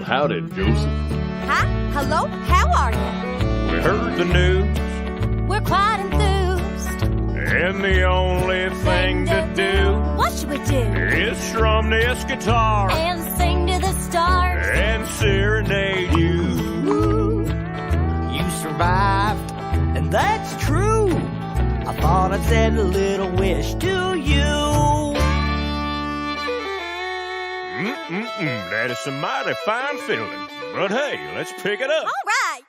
Howdy, Joseph. Hi, hello, how are you? We heard the news, We're quite enthused. and the only thing to do What should we do? is strum this guitar And sing to the stars. and serenade you. Ooh. You survived, and that's true. I thought I said a little wish to you. That is some mighty fine fiddling. But hey, let's pick it up. All right.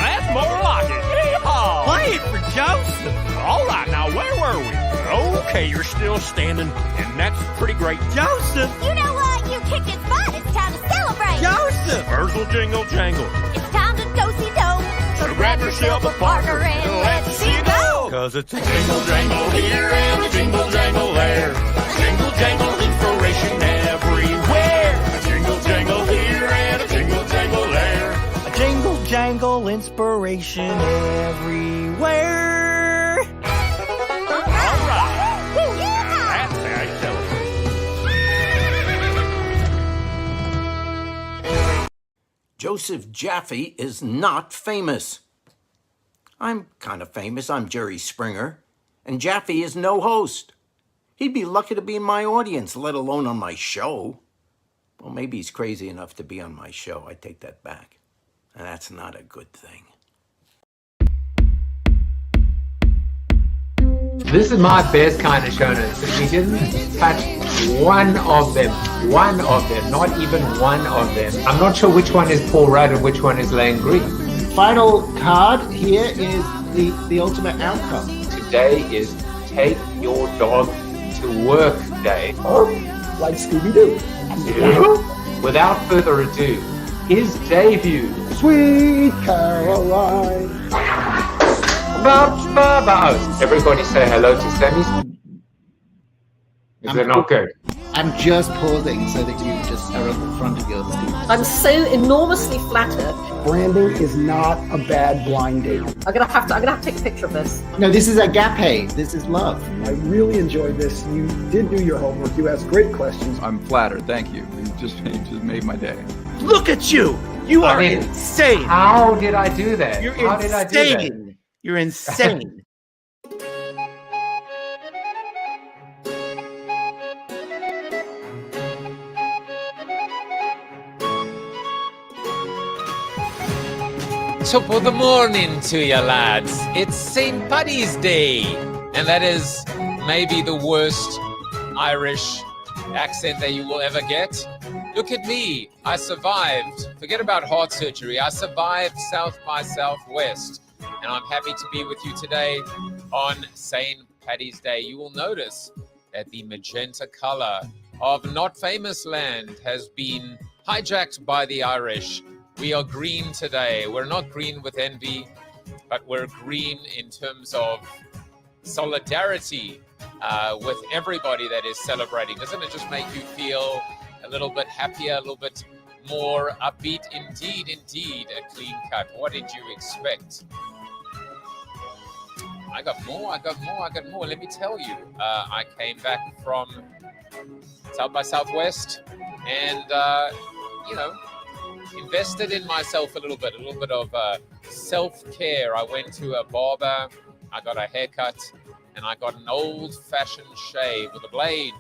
That's more like it. Yeehaw! Play it for Joseph. All right, now where were we? Okay, you're still standing, and that's pretty great. Joseph. You know what? You kicked its butt. It's time to celebrate. Joseph. Birds will jingle jangle. It's time to do-si-do. So grab yourself a partner and let's see you go. Cause it's a Jingle jangle here and a jingle jangle there. A jingle jangle inspiration everywhere. A jingle jangle here and a jingle jangle there. a jingle jangle inspiration everywhere. All All right. right. Yeah. That's how you celebrate. Joseph Jaffe is not famous. I'm kind of famous. I'm Jerry Springer. And Jaffe is no host. He'd be lucky to be in my audience, let alone on my show. Well, maybe he's crazy enough to be on my show. I take that back. And that's not a good thing. This is my best kind of show notes. We didn't touch one of them, not even one of them. I'm not sure which one is Paul Rudd and which one is Lane Green. Final card here is the ultimate outcome. Today is Take Your Dog to Work Day. Like Scooby-Doo. Without further ado, his debut. Sweet Caroline. Everybody say hello to Sammy. Is it not good? I'm just pausing so that you just are at the front of your seat. I'm so enormously flattered. Branding is not a bad blind date. I'm gonna have to take a picture of this. No, this is agape. This is love. I really enjoyed this. You did do your homework. You asked great questions. I'm flattered. Thank you. You just made my day. Look at you. You are insane. How did I do that? You're How did I do that? insane. You're insane. Top of the morning to you, lads. It's St. Paddy's Day, and that is maybe the worst Irish accent that you will ever get. Look at me. I survived. Forget about heart surgery. I survived South by Southwest, and I'm happy to be with you today on St. Paddy's Day. You will notice that the magenta color of Not Famous Land has been hijacked by the Irish. We are green today. We're not green with envy, but we're green in terms of solidarity with everybody that is celebrating. Doesn't it just make you feel a little bit happier, a little bit more upbeat? Indeed, a clean cut. What did you expect? I got more. Let me tell you, I came back from South by Southwest and, invested in myself a little bit of self-care. I went to a barber, I got a haircut, and I got an old-fashioned shave with a blade.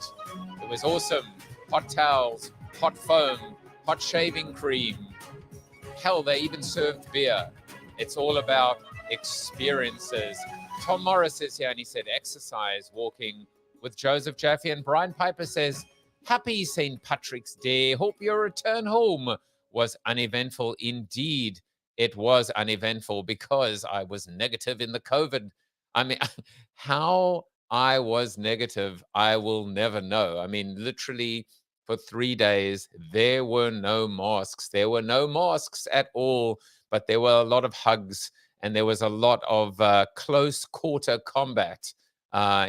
It was awesome. Hot towels, hot foam, hot shaving cream. Hell, they even served beer. It's all about experiences. Tom Morris is here, and he said, exercise, walking with Joseph Jaffe. And Brian Piper says, happy St. Patrick's Day. Hope your return home was uneventful. Indeed, it was uneventful because I was negative in the COVID. I mean, how I was negative, I will never know. I mean, literally for 3 days, there were no masks. There were no masks at all, but there were a lot of hugs and there was a lot of close quarter combat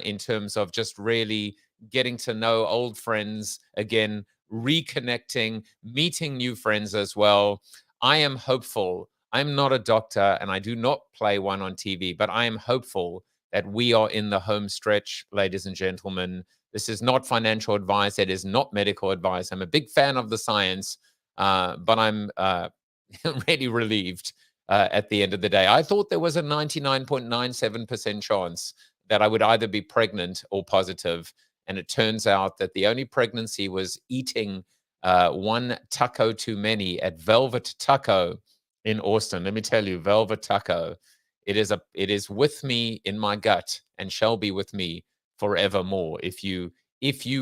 in terms of just really getting to know old friends again, reconnecting, meeting new friends as well. I am hopeful. I'm not a doctor and I do not play one on TV, but I am hopeful that we are in the home stretch, ladies and gentlemen, This is not financial advice. It is not medical advice. I'm a big fan of the science, but I'm really relieved at the end of the day. I thought there was a 99.97% chance that I would either be pregnant or positive. And it turns out that the only pregnancy was eating one taco too many at Velvet Taco in Austin. Let me tell you, Velvet Taco, it is with me in my gut and shall be with me forevermore. If you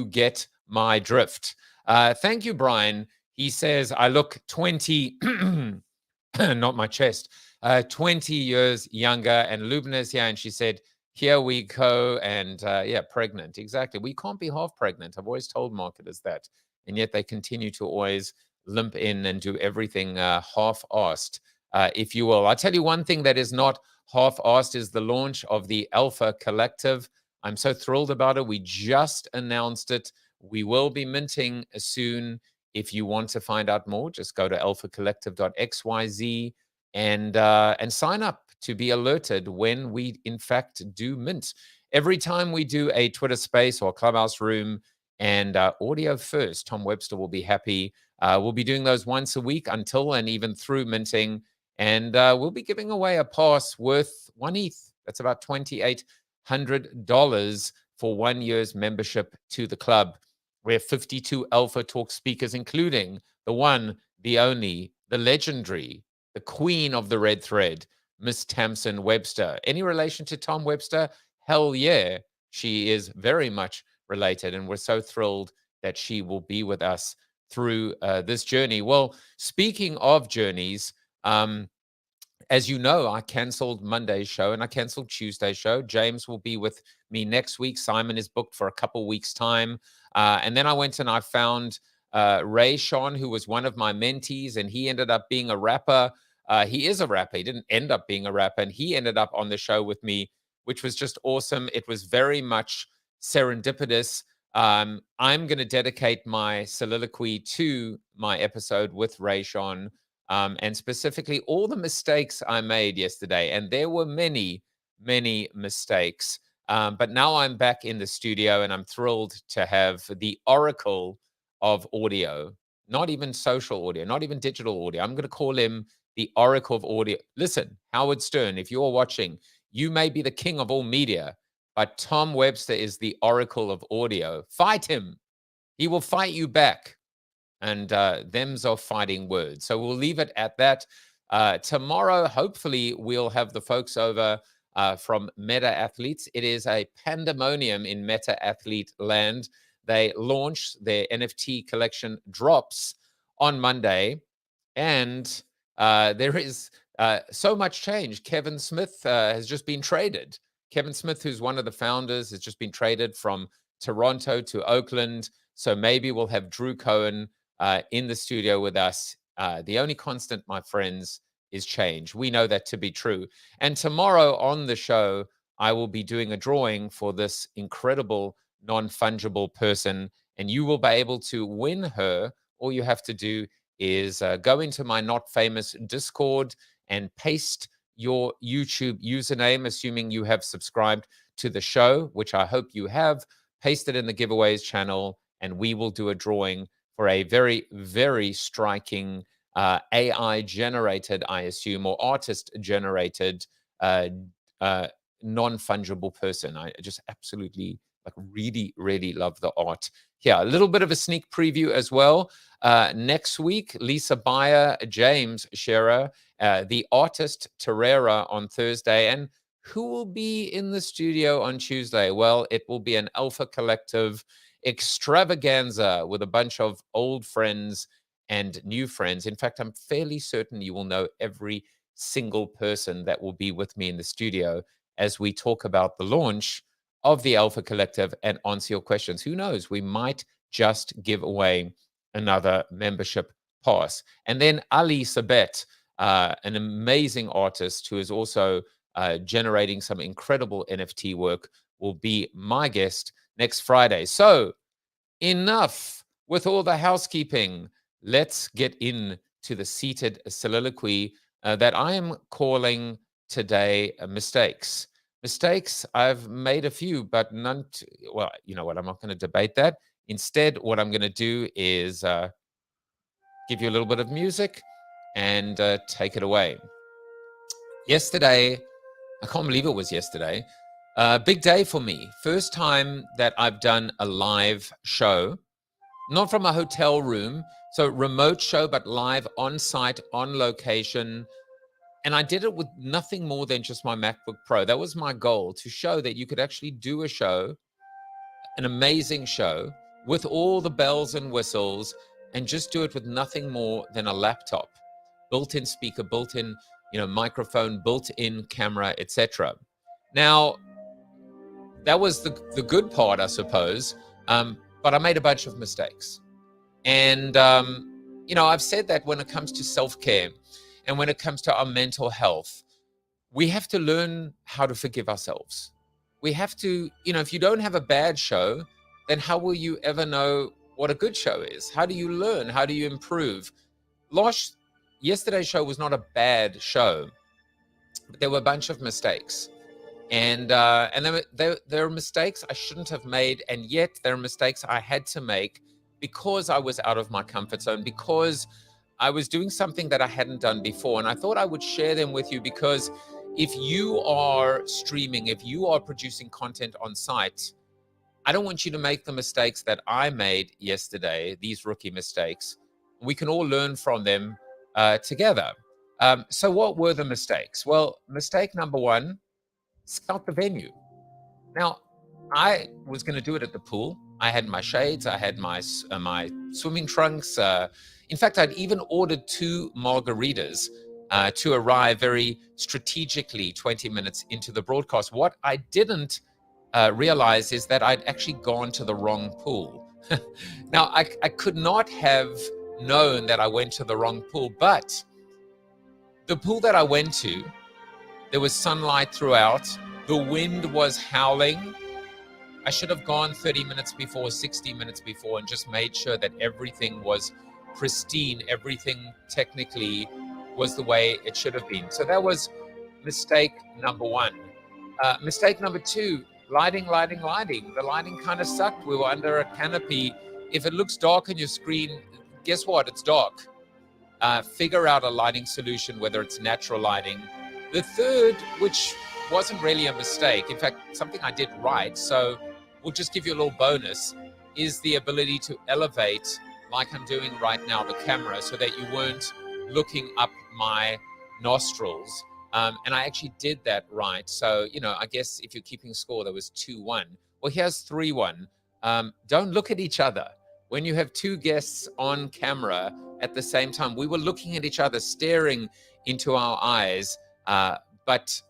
get my drift. Thank you, Brian. He says, I look 20, not my chest, 20 years younger. And Lubna's here, and she said, here we go. And yeah, pregnant. Exactly. We can't be half pregnant. I've always told marketers that. And yet they continue to always limp in and do everything half-assed, if you will. I'll tell you one thing that is not half-assed is the launch of the Alpha Collective. I'm so thrilled about it. We just announced it. We will be minting soon. If you want to find out more, just go to alphacollective.xyz and sign up to be alerted when we, in fact, do mint. Every time we do a Twitter space or clubhouse room and audio first, Tom Webster will be happy. We'll be doing those once a week until and even through minting. And we'll be giving away a pass worth 1 ETH. That's about $2,800 for 1 year's membership to the club. We have 52 Alpha Talk speakers, including the one, the only, the legendary, the queen of the red thread, Miss Tamsin Webster. Any relation to Tom Webster? Hell yeah. She is very much related, and we're so thrilled that she will be with us through this journey. Well, speaking of journeys, as you know, I canceled Monday's show and I canceled Tuesday's show. James will be with me next week. Simon is booked for a couple weeks' time. And then I went and I found Ray Sean, who was one of my mentees, and he ended up being a rapper. He is a rapper. He didn't end up being a rapper, and he ended up on the show with me, which was just awesome. It was very much serendipitous. I'm going to dedicate my soliloquy to my episode with Ray Sean. And specifically all the mistakes I made yesterday. And there were many, many mistakes. But now I'm back in the studio and I'm thrilled to have the oracle of audio, not even social audio, not even digital audio. I'm going to call him the oracle of audio. Listen, Howard Stern, if you're watching, you may be the king of all media, but Tom Webster is the oracle of audio. Fight him. He will fight you back. And them's are fighting words. So we'll leave it at that. Tomorrow, hopefully, we'll have the folks over from Meta Athletes. It is a pandemonium in Meta Athlete land. They launch their NFT collection drops on Monday. And there is so much change. Kevin Smith has just been traded. Kevin Smith, who's one of the founders, has just been traded from Toronto to Oakland. So maybe we'll have Drew Cohen in the studio with us. The only constant, my friends, is change. We know that to be true. And tomorrow on the show, I will be doing a drawing for this incredible non-fungible person, and you will be able to win her. All you have to do is go into my Not Famous Discord and paste your YouTube username, assuming you have subscribed to the show, which I hope you have. Paste it in the giveaways channel, and we will do a drawing for a very, very striking AI-generated, I assume, or artist-generated non-fungible person. I just absolutely, really, really love the art. Yeah, a little bit of a sneak preview as well. Next week, Lisa Beyer, James Scherer, the artist Terrera on Thursday, and who will be in the studio on Tuesday? Well, it will be an Alpha Collective extravaganza with a bunch of old friends and new friends. In fact, I'm fairly certain you will know every single person that will be with me in the studio as we talk about the launch of the Alpha Collective and answer your questions. Who knows? We might just give away another membership pass. And then Ali Sabet, an amazing artist who is also generating some incredible NFT work, will be my guest next Friday. So enough with all the housekeeping. Let's get into the seated soliloquy that I am calling today mistakes. Mistakes, I've made a few, but none. Well, you know what? I'm not going to debate that. Instead, what I'm going to do is give you a little bit of music and take it away. Yesterday, I can't believe it was yesterday. Big day for me. First time that I've done a live show, not from a hotel room, so remote show, but live on site, on location. And I did it with nothing more than just my MacBook Pro. That was my goal, to show that you could actually do a show, an amazing show, with all the bells and whistles, and just do it with nothing more than a laptop, built-in speaker, built-in, microphone, built-in camera, etc. Now, that was the good part, I suppose, but I made a bunch of mistakes. And, I've said that when it comes to self-care and when it comes to our mental health, we have to learn how to forgive ourselves. We have to, if you don't have a bad show, then how will you ever know what a good show is? How do you learn? How do you improve? Yesterday's show was not a bad show, but there were a bunch of mistakes. And there are mistakes I shouldn't have made, and yet there are mistakes I had to make because I was out of my comfort zone, because I was doing something that I hadn't done before. And I thought I would share them with you, because if you are streaming, if you are producing content on site, I don't want you to make the mistakes that I made yesterday, these rookie mistakes. We can all learn from them together. So what were the mistakes? Well, mistake number one, scout the venue. Now, I was going to do it at the pool. I had my shades, I had my swimming trunks. In fact, I'd even ordered 2 margaritas to arrive very strategically 20 minutes into the broadcast. What I didn't realize is that I'd actually gone to the wrong pool. Now, I could not have known that I went to the wrong pool, but the pool that I went to, there was sunlight throughout. The wind was howling. I should have gone 30 minutes before, 60 minutes before, and just made sure that everything was pristine. Everything technically was the way it should have been. So that was mistake number one. Mistake number two, lighting. The lighting kind of sucked. We were under a canopy. If it looks dark on your screen, guess what? It's dark. Figure out a lighting solution, whether it's natural lighting. The third, which wasn't really a mistake, in fact, something I did right, so we'll just give you a little bonus, is the ability to elevate, like I'm doing right now, the camera, so that you weren't looking up my nostrils. And I actually did that right. So, I guess if you're keeping score, there was 2-1. Well, here's 3-1. Don't look at each other. When you have 2 guests on camera at the same time, we were looking at each other, staring into our eyes. But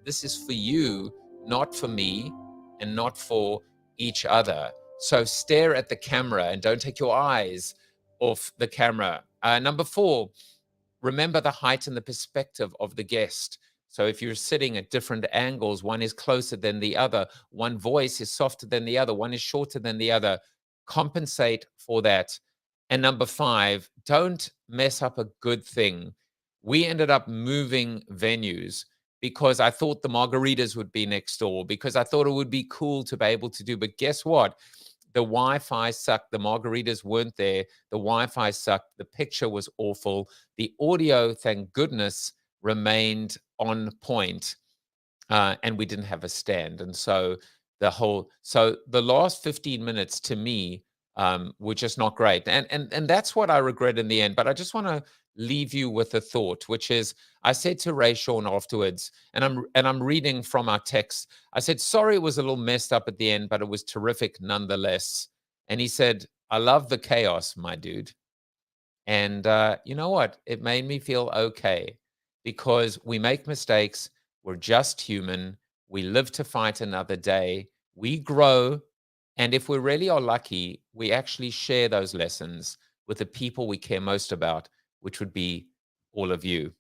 this is for you, not for me, and not for each other. So stare at the camera and don't take your eyes off the camera. Number 4, remember the height and the perspective of the guest. So if you're sitting at different angles, one is closer than the other, one voice is softer than the other, one is shorter than the other, compensate for that. And number 5, don't mess up a good thing. We ended up moving venues because I thought the margaritas would be next door, because I thought it would be cool to be able to do. But guess what? The Wi-Fi sucked. The margaritas weren't there. The Wi-Fi sucked. The picture was awful. The audio, thank goodness, remained on point. And we didn't have a stand. And so the last 15 minutes to me were just not great. And that's what I regret in the end. But I just want to leave you with a thought, which is, I said to Ray Sean afterwards, and I'm reading from our text, I said, sorry, it was a little messed up at the end, but it was terrific nonetheless. And he said, I love the chaos, my dude. And you know what? It made me feel okay, because we make mistakes. We're just human. We live to fight another day. We grow. And if we really are lucky, we actually share those lessons with the people we care most about, which would be all of you.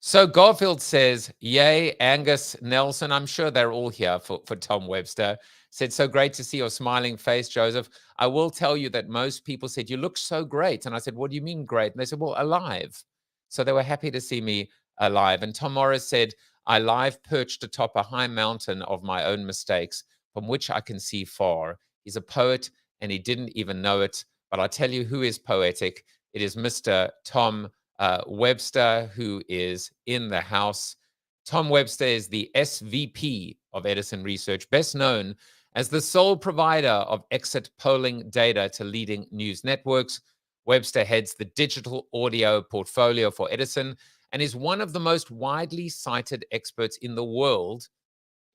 So Garfield says, yay, Angus, Nelson, I'm sure they're all here for Tom Webster. Said, so great to see your smiling face, Joseph. I will tell you that most people said, you look so great. And I said, what do you mean great? And they said, well, alive. So they were happy to see me alive. And Tom Morris said, I live perched atop a high mountain of my own mistakes, from which I can see far. He's a poet, and he didn't even know it. But I tell you who is poetic. It is Mr. Tom Webster, who is in the house. Tom Webster is the SVP of Edison Research, best known as the sole provider of exit polling data to leading news networks. Webster heads the digital audio portfolio for Edison and is one of the most widely cited experts in the world,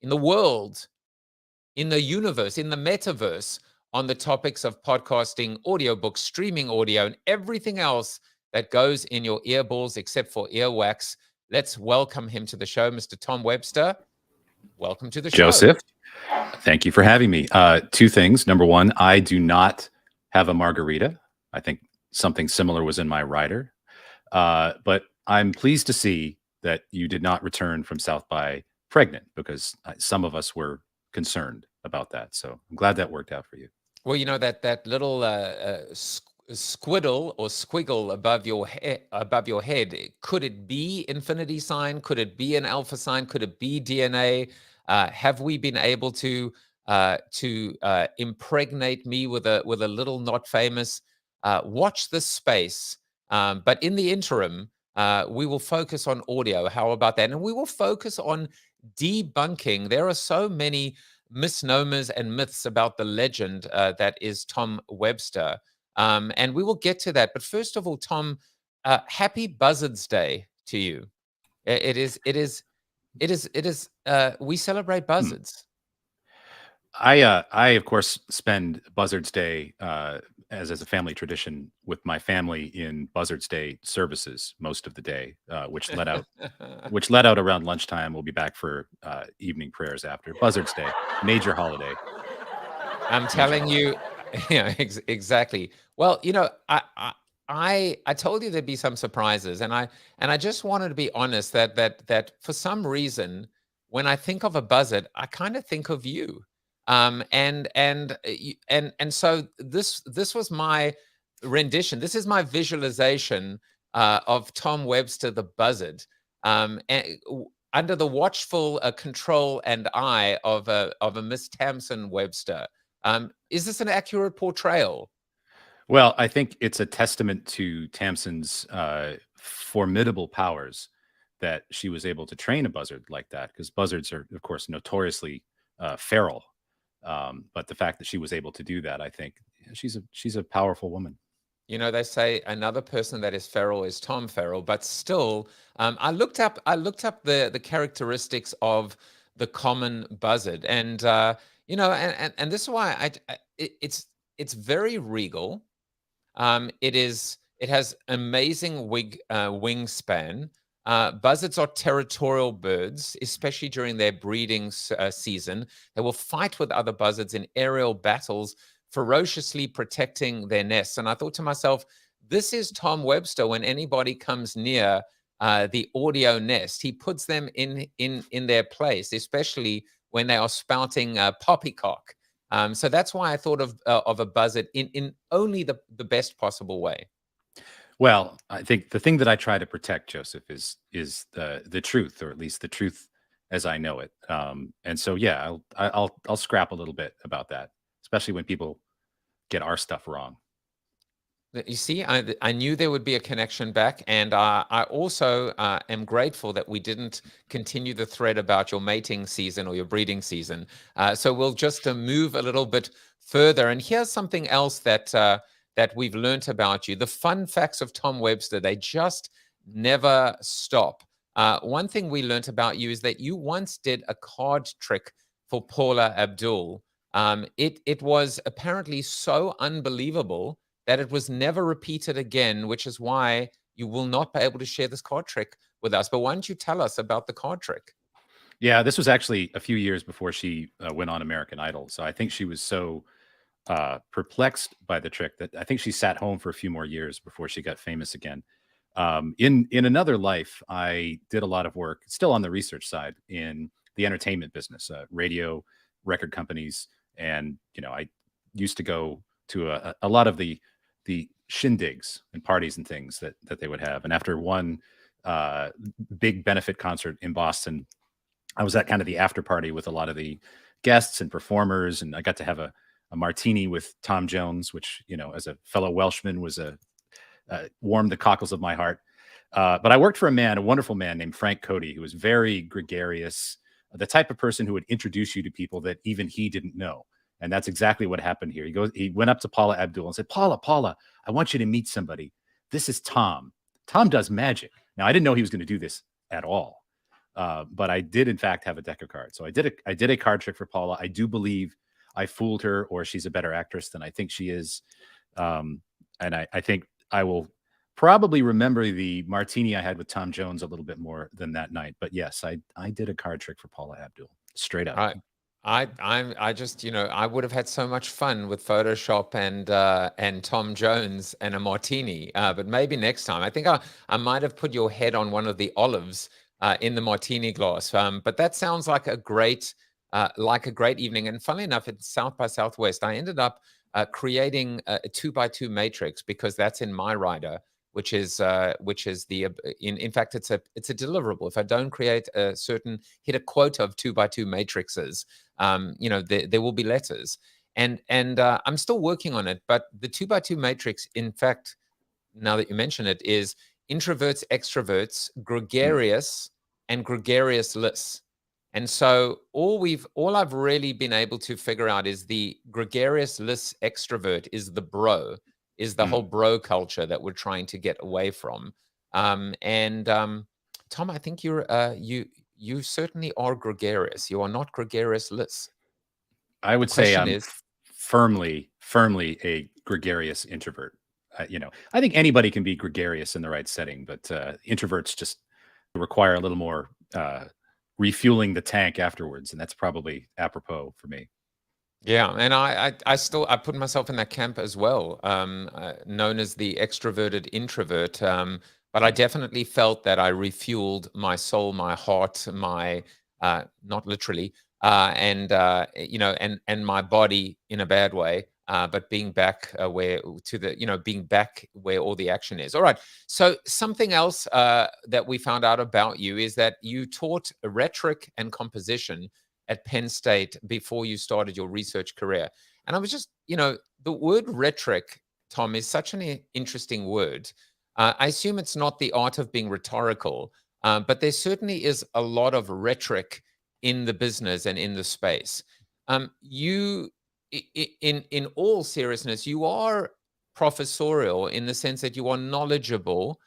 in the universe, in the metaverse, on the topics of podcasting, audiobooks, streaming audio, and everything else that goes in your earballs except for earwax. Let's welcome him to the show, Mr. Tom Webster. Welcome to the show. Joseph, thank you for having me. Two things. Number one, I do not have a margarita. I think something similar was in my rider. But I'm pleased to see that you did not return from South by pregnant, because some of us were concerned about that. So I'm glad that worked out for you. Well, you know, that little squiddle or squiggle above your head, could it be infinity sign? Could it be an alpha sign? Could it be DNA? Have we been able to impregnate me with a little not famous? Watch this space. But in the interim, we will focus on audio. How about that? And we will focus on debunking. There are so many misnomers and myths about the legend that is Tom Webster. And we will get to that. But first of all, Tom, happy Buzzards Day to you. We celebrate buzzards. I of course spend Buzzards Day as a family tradition with my family in Buzzards Day services most of the day, which let out around lunchtime. We'll be back for evening prayers after Buzzards Day, major holiday. I'm telling you, yeah, exactly. Well, you know, I told you there'd be some surprises, and I just wanted to be honest that for some reason, when I think of a buzzard, I kind of think of you. And so this was my rendition. This is my visualization of Tom Webster the buzzard, under the watchful control and eye of a Miss Tamsin Webster. Is this an accurate portrayal? Well, I think it's a testament to Tamsin's formidable powers that she was able to train a buzzard like that, because buzzards are, of course, notoriously feral. But the fact that she was able to do that, I think she's a powerful woman. You know, they say another person that is feral is Tom Feral, but still, I looked up the characteristics of the common buzzard, and you know, and this is why it's very regal. It has amazing wingspan. Buzzards are territorial birds, especially during their breeding season. They will fight with other buzzards in aerial battles, ferociously protecting their nests. And I thought to myself, this is Tom Webster when anybody comes near the audio nest. He puts them in their place, especially when they are spouting poppycock. So that's why I thought of a buzzard in only the best possible way. Well, I think the thing that I try to protect, Joseph, is the truth, or at least the truth as I know it. And so, yeah, I'll scrap a little bit about that, especially when people get our stuff wrong. You see, I knew there would be a connection back, and I also am grateful that we didn't continue the thread about your mating season or your breeding season. So we'll just move a little bit further. And here's something else that we've learned about you. The fun facts of Tom Webster, they just never stop. One thing we learned about you is that you once did a card trick for Paula Abdul. It was apparently so unbelievable that it was never repeated again, which is why you will not be able to share this card trick with us. But why don't you tell us about the card trick? Yeah, this was actually a few years before she went on American Idol. So I think she was so perplexed by the trick that I think she sat home for a few more years before she got famous again. In another life, I did a lot of work, still on the research side, in the entertainment business, radio, record companies, and I used to go to a lot of the shindigs and parties and things that they would have. And after one big benefit concert in Boston, I was at kind of the after party with a lot of the guests and performers, and I got to have a martini with Tom Jones, which, you know, as a fellow Welshman, was warmed the cockles of my heart. But I worked for a wonderful man named Frank Cody, who was very gregarious, the type of person who would introduce you to people that even he didn't know. And that's exactly what happened here. He went up to Paula Abdul and said, Paula, I want you to meet somebody. This is Tom. Tom does magic. Now, I didn't know he was going to do this at all. But I did, in fact, have a deck of cards. So I did a card trick for Paula. I do believe I fooled her, or she's a better actress than I think she is. And I think I will probably remember the martini I had with Tom Jones a little bit more than that night. But yes, I did a card trick for Paula Abdul, straight up. I just, you know, I would have had so much fun with Photoshop and Tom Jones and a martini. But maybe next time. I think I might have put your head on one of the olives in the martini glass. But that sounds like a great evening. And funnily enough, at South by Southwest, I ended up creating a 2x2 matrix, because that's in my rider, which is the in fact it's a deliverable. If I don't hit a quota of 2x2 matrices, you know, there will be letters, and I'm still working on it. But the 2x2 matrix, in fact, now that you mention it, is introverts, extroverts, gregarious, and gregarious-less. And so all I've really been able to figure out is the gregarious-less extrovert is the bro, is the whole bro culture that we're trying to get away from. Tom, I think you certainly are gregarious. You are not gregarious-less. I would say I'm firmly a gregarious introvert. You know, I think anybody can be gregarious in the right setting, but introverts just require a little more refueling the tank afterwards, and that's probably apropos for me. Yeah, and I put myself in that camp as well, known as the extroverted introvert. But I definitely felt that I refueled my soul, my heart, my not literally, and you know, and my body in a bad way. But being back being back where all the action is. All right. So something else that we found out about you is that you taught rhetoric and composition at Penn State before you started your research career. And I was just, you know, the word rhetoric, Tom, is such an interesting word. I assume it's not the art of being rhetorical, but there certainly is a lot of rhetoric in the business and in the space. You, in all seriousness, you are professorial in the sense that you are knowledgeable,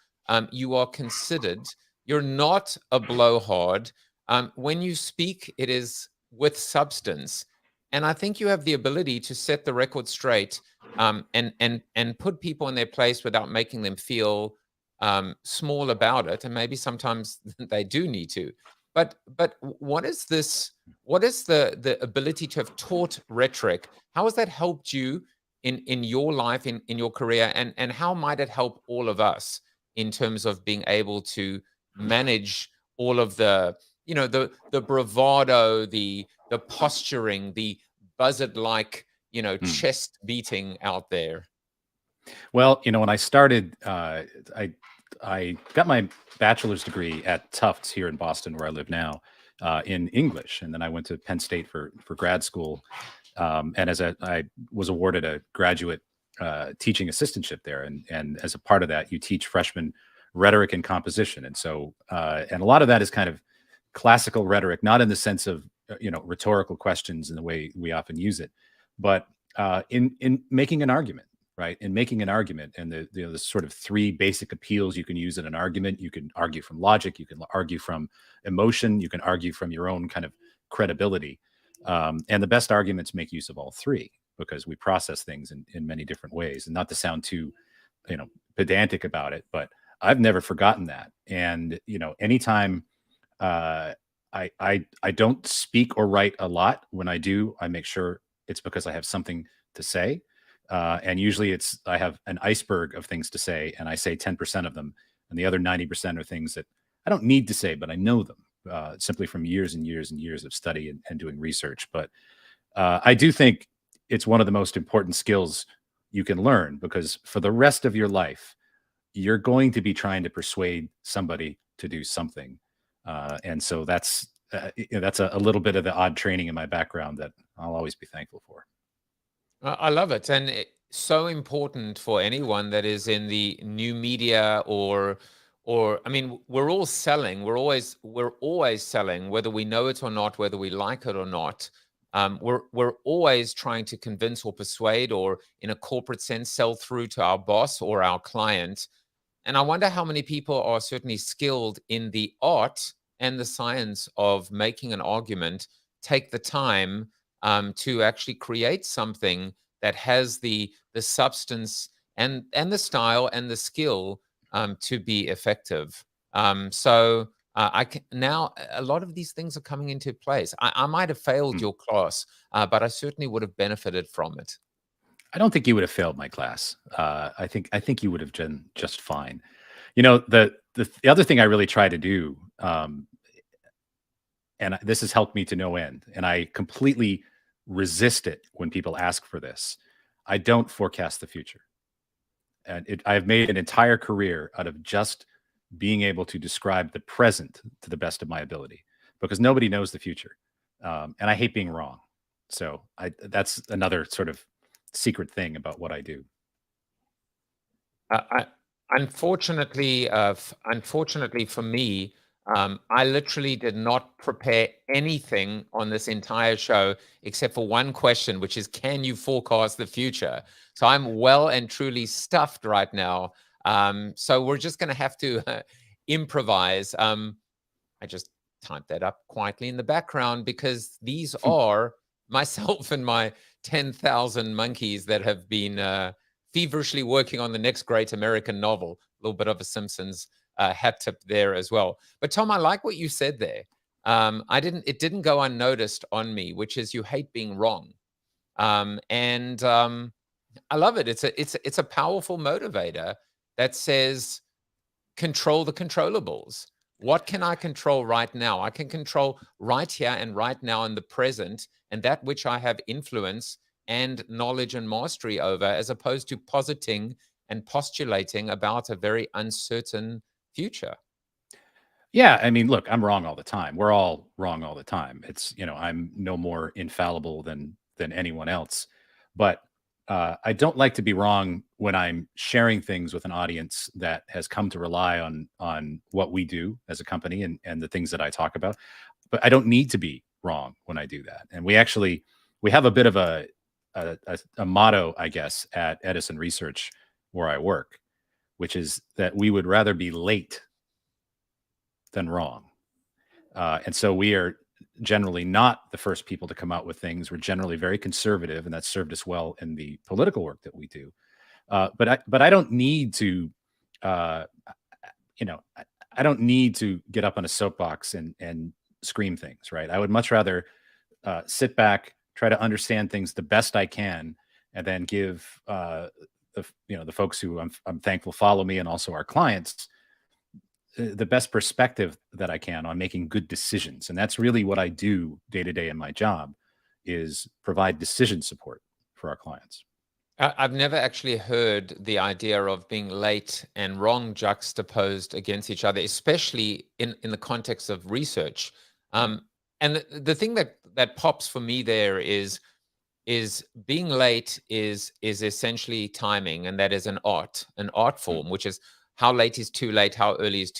you are considered, you're not a blowhard. When you speak, it is with substance. And I think you have the ability to set the record straight, and put people in their place without making them feel small about it. And maybe sometimes they do need to. But what is this? What is the ability to have taught rhetoric? How has that helped you in your life, in your career? And how might it help all of us in terms of being able to manage all of the, you know, the bravado, the posturing, the buzzard-like, you know, chest beating out there? Well, you know, when I started, I got my bachelor's degree at Tufts here in Boston, where I live now, in English, and then I went to Penn State for grad school, and I was awarded a graduate teaching assistantship there, and as a part of that, you teach freshmen rhetoric and composition, and so and a lot of that is kind of classical rhetoric, not in the sense of you know, rhetorical questions in the way we often use it, but in making an argument. Right. In making an argument, and the sort of three basic appeals you can use in an argument. You can argue from logic, you can argue from emotion, you can argue from your own kind of credibility. And the best arguments make use of all three, because we process things in many different ways. And not to sound too, you know, pedantic about it, but I've never forgotten that. And, you know, anytime I don't speak or write a lot. When I do, I make sure it's because I have something to say. And usually I have an iceberg of things to say, and I say 10% of them, and the other 90% are things that I don't need to say, but I know them simply from years and years and years of study and doing research. But I do think it's one of the most important skills you can learn, because for the rest of your life, you're going to be trying to persuade somebody to do something. And so that's that's a little bit of the odd training in my background that I'll always be thankful for. I love it, and so important for anyone that is in the new media or I mean, we're all selling. We're always selling, whether we know it or not, whether we like it or not. We're always trying to convince or persuade, or in a corporate sense, sell through to our boss or our client. And I wonder how many people are certainly skilled in the art and the science of making an argument, take the time to actually create something that has the substance and the style and the skill to be effective. I can now, a lot of these things are coming into place. I might have failed your class, but I certainly would have benefited from it. I don't think you would have failed my class. I think you would have done just fine. You know, the other thing I really try to do, and this has helped me to no end, and I completely resist it when people ask for this. I don't forecast the future. And I've made an entire career out of just being able to describe the present to the best of my ability, because nobody knows the future. And I hate being wrong. So that's another sort of secret thing about what I do. Unfortunately for me, I literally did not prepare anything on this entire show except for one question, which is, can you forecast the future? So I'm well and truly stuffed right now. So we're just going to have to improvise. I just typed that up quietly in the background because these are myself and my 10,000 monkeys that have been feverishly working on the next great American novel. A little bit of a Simpsons hat tip there as well. But Tom, I like what you said there. It didn't go unnoticed on me, which is you hate being wrong. And I love it. It's a powerful motivator that says, control the controllables. What can I control right now? I can control right here and right now in the present, and that which I have influence and knowledge and mastery over, as opposed to positing and postulating about a very uncertain future. Yeah, I mean, look, I'm wrong all the time. We're all wrong all the time. It's, I'm no more infallible than anyone else. But I don't like to be wrong when I'm sharing things with an audience that has come to rely on what we do as a company and the things that I talk about. But I don't need to be wrong when I do that. And we have a bit of a motto, I guess, at Edison Research where I work, which is that we would rather be late than wrong. And so we are generally not the first people to come out with things. We're generally very conservative, and that's served us well in the political work that we do. But I don't need to, I don't need to get up on a soapbox and scream things, right? I would much rather sit back, try to understand things the best I can, and then give the folks who I'm thankful follow me, and also our clients, the best perspective that I can on making good decisions. And that's really what I do day to day in my job, is provide decision support for our clients. I've never actually heard the idea of being late and wrong juxtaposed against each other, especially in the context of research. And the thing that pops for me there is being late is essentially timing, and that is an art form, which is how late is too late, how early is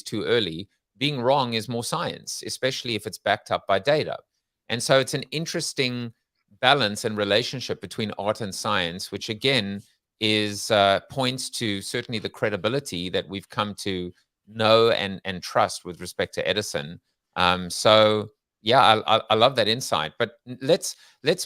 too early. Being wrong is more science, especially if it's backed up by data. And so it's an interesting balance and relationship between art and science, which again is points to certainly the credibility that we've come to know and trust with respect to Edison. So yeah, I love that insight. But let's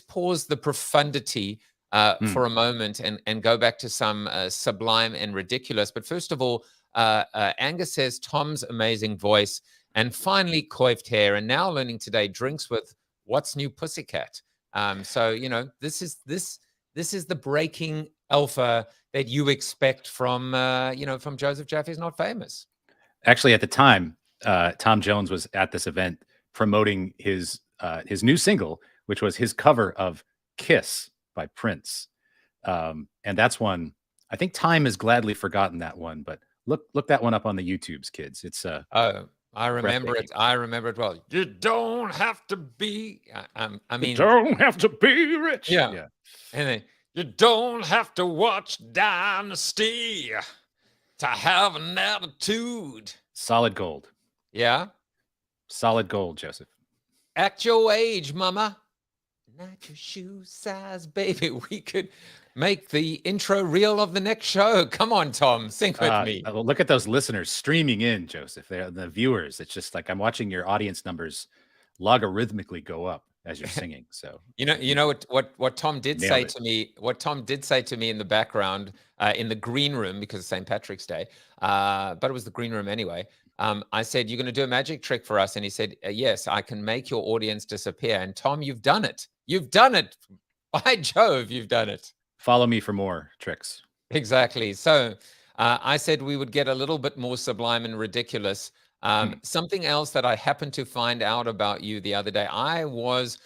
pause the profundity for a moment and go back to some sublime and ridiculous. But first of all, Angus says Tom's amazing voice, and finally coiffed hair, and now learning today drinks with What's New Pussycat. So this is the breaking alpha that you expect from from Joseph Jaffe's Not Famous. Actually, at the time, Tom Jones was at this event promoting his new single, which was his cover of Kiss by Prince. And that's one, I think time has gladly forgotten that one, but look that one up on the YouTubes, kids. It's I remember it. Breathtaking. I remember it well. You don't have to be. I mean, Don't have to be rich. yeah. And then you don't have to watch Dynasty to have an attitude. Solid gold. Yeah. Solid gold, Joseph. Act your age, mama. Not your shoe size, baby. We could make the intro reel of the next show. Come on, Tom, sing with me. Look at those listeners streaming in, Joseph. They're the viewers. It's just like I'm watching your audience numbers logarithmically go up as you're singing. So you know what Tom did say it. to me. What Tom did say to me in the background, in the green room, because it's St. Patrick's Day, but it was the green room anyway. I said, "You're going to do a magic trick for us," and he said, "Yes, I can make your audience disappear." And Tom, you've done it. You've done it. By Jove, you've done it. Follow me for more tricks. Exactly. So I said we would get a little bit more sublime and ridiculous. Something else that I happened to find out about you the other day, I was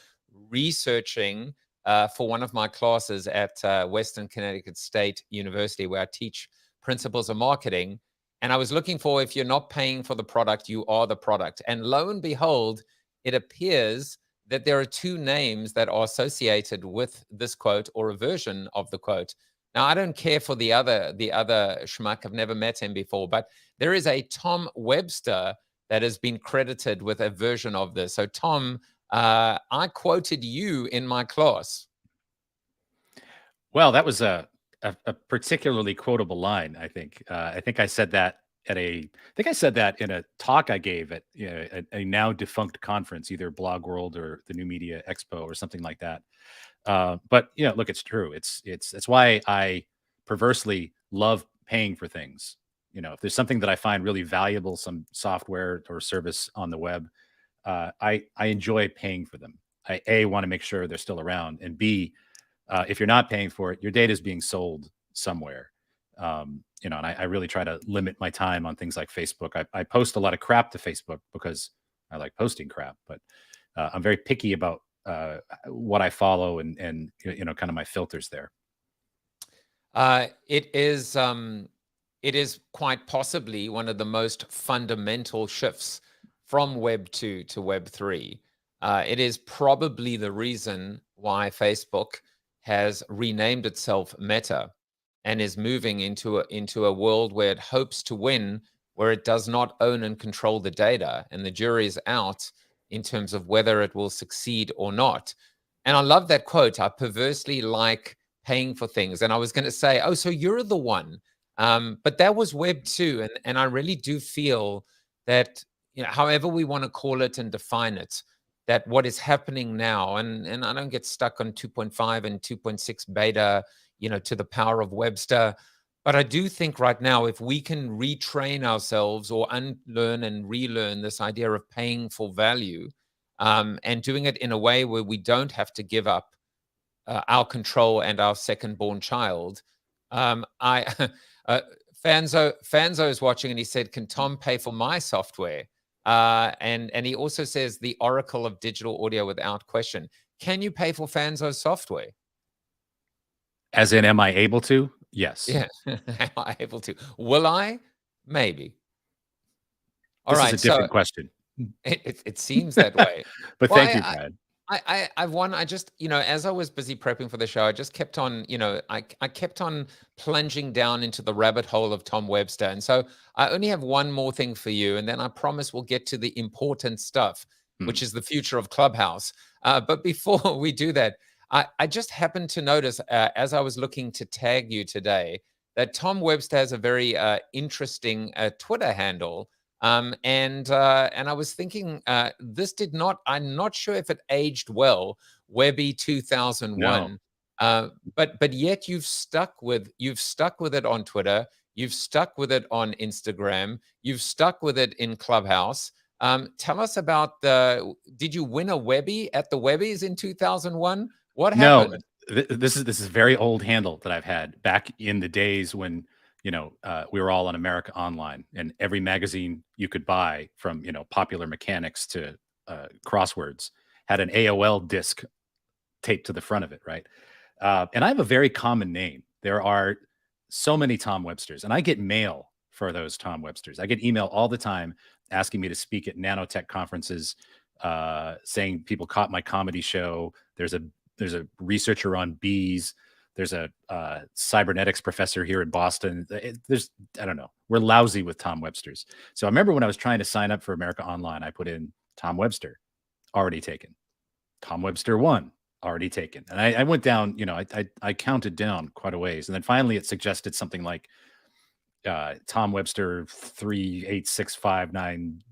researching for one of my classes at Western Connecticut State University, where I teach principles of marketing. And I was looking for, if you're not paying for the product, you are the product. And lo and behold, it appears that there are two names that are associated with this quote, or a version of the quote. Now, I don't care for the other schmuck. I've never met him before, but there is a Tom Webster that has been credited with a version of this. So, Tom, I quoted you in my class. Well, that was a particularly quotable line, I think. I think I said that in a talk I gave at a now defunct conference, either Blog World or the New Media Expo or something like that. But look, it's true. It's why I perversely love paying for things. If there's something that I find really valuable, some software or service on the web, I enjoy paying for them. I A, want to make sure they're still around, and B, if you're not paying for it, your data is being sold somewhere. And I really try to limit my time on things like Facebook. I post a lot of crap to Facebook because I like posting crap, but I'm very picky about what I follow and kind of my filters there. It is quite possibly one of the most fundamental shifts from Web 2 to Web 3. It is probably the reason why Facebook has renamed itself Meta and is moving into a world where it hopes to win, where it does not own and control the data, and the jury is out in terms of whether it will succeed or not. And I love that quote. I perversely like paying for things. And I was going to say, oh, so you're the one. But that was Web 2. And I really do feel that, however we want to call it and define it, that what is happening now, and I don't get stuck on 2.5 and 2.6 beta, to the power of Webster. But I do think right now, if we can retrain ourselves or unlearn and relearn this idea of paying for value, and doing it in a way where we don't have to give up our control and our second-born child. Fanzo is watching, and he said, "Can Tom pay for my software?" And he also says, "The oracle of digital audio without question." Can you pay for Fanzo's software? As in, am I able to? Yes. Yeah. Am I able to? Will I? Maybe. All this right. is a different question. It seems that way. But Well, thank you, Brad. I just, as I was busy prepping for the show, I just kept on, I kept on plunging down into the rabbit hole of Tom Webster. And so I only have one more thing for you. And then I promise we'll get to the important stuff, which is the future of Clubhouse. But before we do that, I just happened to notice, as I was looking to tag you today, that Tom Webster has a very interesting Twitter handle. And I was thinking, I'm not sure if it aged well, Webby 2001. No. But yet you've stuck with it on Twitter, you've stuck with it on Instagram, you've stuck with it in Clubhouse. Tell us about did you win a Webby at the Webbies in 2001? What happened? No, this is a very old handle that I've had back in the days when we were all on America Online, and every magazine you could buy, from Popular Mechanics to Crosswords, had an AOL disc taped to the front of it, right? And I have a very common name. There are so many Tom Websters, and I get mail for those Tom Websters. I get email all the time asking me to speak at nanotech conferences, saying people caught my comedy show. There's a researcher on bees. There's a cybernetics professor here in Boston. I don't know. We're lousy with Tom Websters. So I remember when I was trying to sign up for America Online, I put in Tom Webster, already taken. Tom Webster 1, already taken. And I went down, I counted down quite a ways. And then finally it suggested something like Tom Webster 38659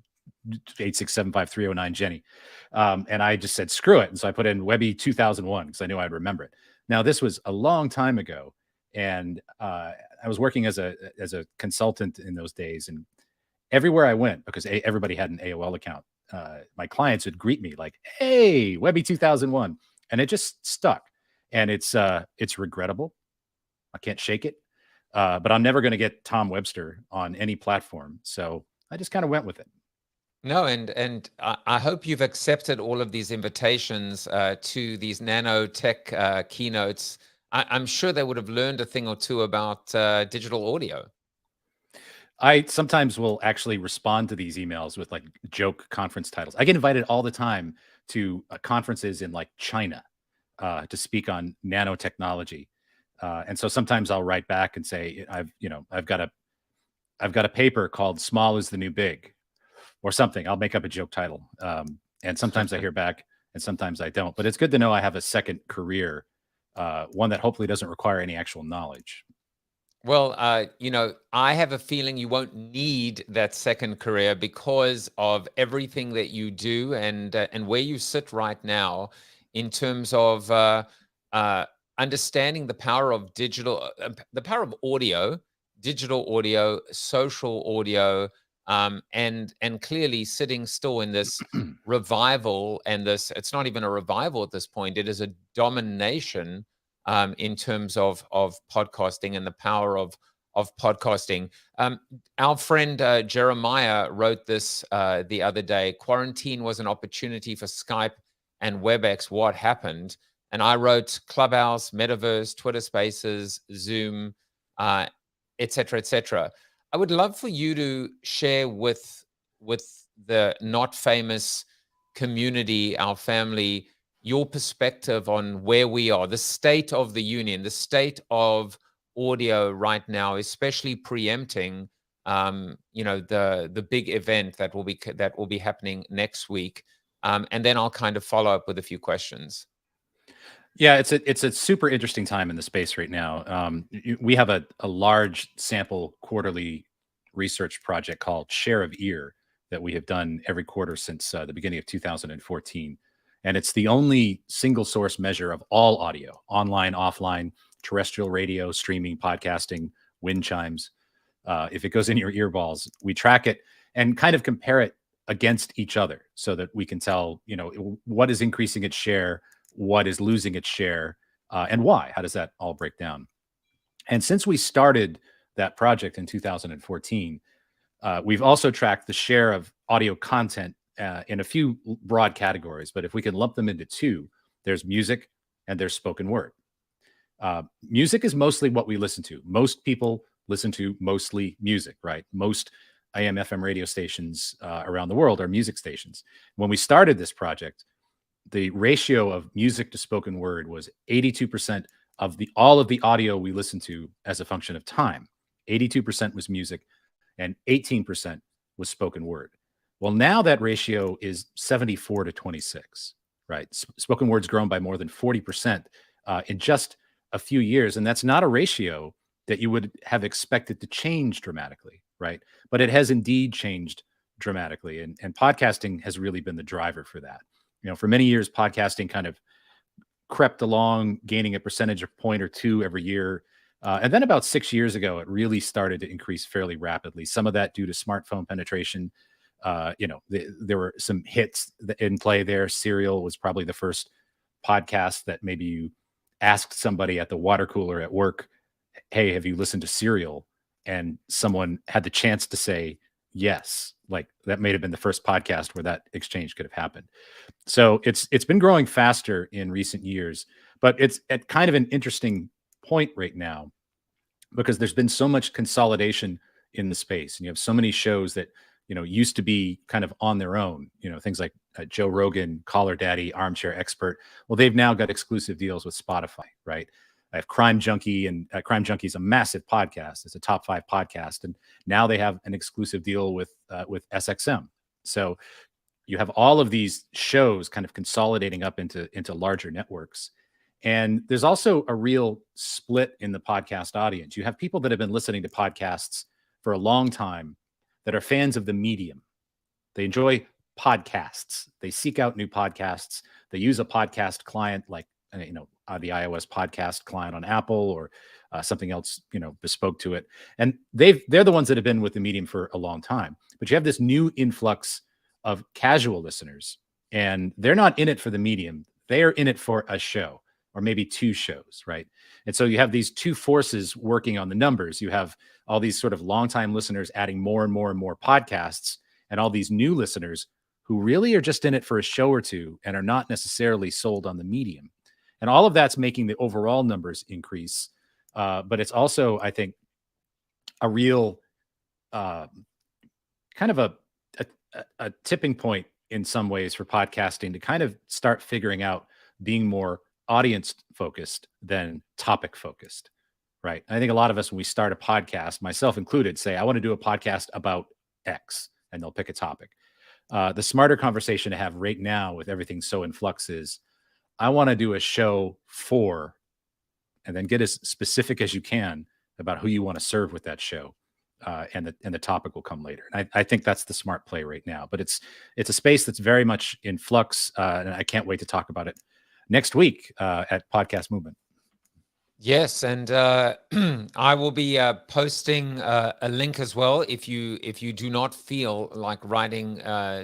8675309 Jenny. And I just said, screw it. And so I put in Webby 2001 because I knew I'd remember it. Now, this was a long time ago. And I was working as a consultant in those days. And everywhere I went, because everybody had an AOL account, my clients would greet me like, hey, Webby 2001. And it just stuck. And it's regrettable. I can't shake it. But I'm never going to get Tom Webster on any platform. So I just kind of went with it. No, and I hope you've accepted all of these invitations to these nanotech keynotes. I'm sure they would have learned a thing or two about digital audio. I sometimes will actually respond to these emails with like joke conference titles. I get invited all the time to conferences in like China to speak on nanotechnology. And so sometimes I'll write back and say, I've got a paper called Small is the New Big or something. I'll make up a joke title. And sometimes I hear back and sometimes I don't, but it's good to know I have a second career, one that hopefully doesn't require any actual knowledge. Well, I have a feeling you won't need that second career because of everything that you do and where you sit right now in terms of understanding the power of the power of audio, digital audio, social audio, and clearly sitting still in this revival and it's not even a revival at this point. It is a domination in terms of podcasting and the power of podcasting. Our friend Jeremiah wrote this the other day. Quarantine was an opportunity for Skype and WebEx. What happened? And I wrote Clubhouse, Metaverse, Twitter Spaces, Zoom, et cetera, et cetera. I would love for you to share with the not famous community, our family, your perspective on where we are, the state of the union, the state of audio right now, especially preempting, the big event that will be happening next week, and then I'll kind of follow up with a few questions. Yeah, it's a super interesting time in the space right now. We have a large sample quarterly research project called Share of Ear that we have done every quarter since the beginning of 2014. And it's the only single source measure of all audio, online, offline, terrestrial radio, streaming, podcasting, wind chimes. If it goes in your earballs, we track it and kind of compare it against each other so that we can tell, what is increasing its share, what is losing its share, and why. How does that all break down? And since we started that project in 2014, we've also tracked the share of audio content in a few broad categories, but if we can lump them into two, there's music and there's spoken word. Music is mostly what we listen to. Most people listen to mostly music, right? Most AM, FM radio stations around the world are music stations. When we started this project, the ratio of music to spoken word was 82% of all of the audio we listened to as a function of time. 82% was music and 18% was spoken word. Well, now that ratio is 74 to 26, right? Spoken word's grown by more than 40% in just a few years. And that's not a ratio that you would have expected to change dramatically, right? But it has indeed changed dramatically. And podcasting has really been the driver for that. For many years, podcasting kind of crept along, gaining a percentage point or two every year. And then about 6 years ago, it really started to increase fairly rapidly. Some of that due to smartphone penetration. There were some hits in play there. Serial was probably the first podcast that maybe you asked somebody at the water cooler at work, hey, have you listened to Serial? And someone had the chance to say yes. Like that may have been the first podcast where that exchange could have happened. So it's been growing faster in recent years, but it's at kind of an interesting point right now because there's been so much consolidation in the space, and you have so many shows that, you know, used to be kind of on their own, you know, things like Joe Rogan, Caller Daddy, Armchair Expert. Well, they've now got exclusive deals with Spotify, right? I have Crime Junkie, and Crime Junkie is a massive podcast. It's a top 5 podcast, and now they have an exclusive deal with SXM. So you have all of these shows kind of consolidating up into larger networks. And there's also a real split in the podcast audience. You have people that have been listening to podcasts for a long time that are fans of the medium. They enjoy podcasts. They seek out new podcasts. They use a podcast client like, you know, the iOS podcast client on Apple, or something else, you know, bespoke to it. And they're the ones that have been with the medium for a long time. But you have this new influx of casual listeners, and they're not in it for the medium. They are in it for a show, or maybe 2 shows, right? And so you have these 2 forces working on the numbers. You have all these sort of longtime listeners adding more and more and more podcasts, and all these new listeners who really are just in it for a show or 2 and are not necessarily sold on the medium. And all of that's making the overall numbers increase. But it's also, I think, a real kind of a tipping point in some ways for podcasting to kind of start figuring out being more audience focused than topic focused, right? I think a lot of us, when we start a podcast, myself included, say, I want to do a podcast about X, and they'll pick a topic. The smarter conversation to have right now with everything so in flux is, I want to do a show for, and then get as specific as you can about who you want to serve with that show. And the topic will come later. And I think that's the smart play right now. But it's a space that's very much in flux, and I can't wait to talk about it next week at Podcast Movement. Yes, and I will be posting a link as well if you do not feel like writing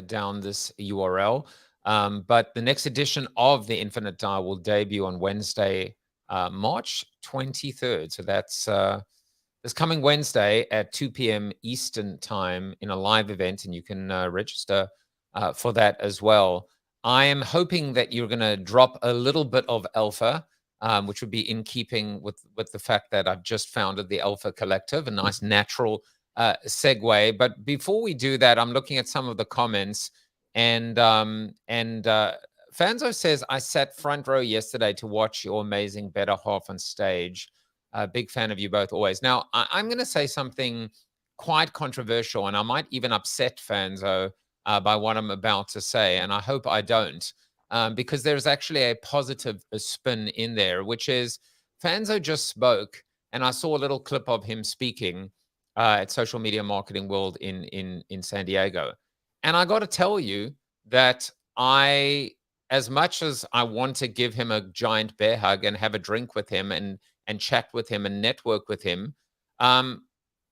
down this URL. But the next edition of the Infinite Dial will debut on Wednesday, March 23rd. So that's this coming Wednesday at 2 p.m. Eastern time in a live event, and you can register for that as well. I am hoping that you're going to drop a little bit of alpha, which would be in keeping with the fact that I've just founded the Alpha Collective, a nice natural segue. But before we do that, I'm looking at some of the comments, and Fanzo says, I sat front row yesterday to watch your amazing Better Half on stage. Big fan of you both always. Now, I'm going to say something quite controversial, and I might even upset Fanzo by what I'm about to say, and I hope I don't, because there's actually a positive spin in there, which is Fanzo just spoke, and I saw a little clip of him speaking at Social Media Marketing World in San Diego. And I got to tell you that as much as I want to give him a giant bear hug and have a drink with him and chat with him and network with him,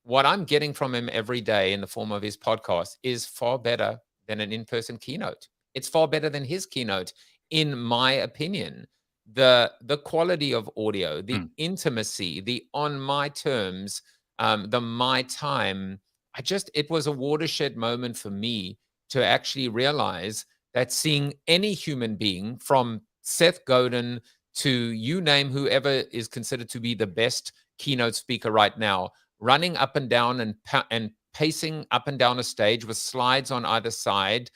what I'm getting from him every day in the form of his podcast is far better than an in-person keynote. It's far better than his keynote, in my opinion. The quality of audio, the intimacy, the on my terms, the my time. It was a watershed moment for me to actually realize that seeing any human being, from Seth Godin to you name whoever is considered to be the best keynote speaker right now, running up and down and pacing up and down a stage with slides on either side.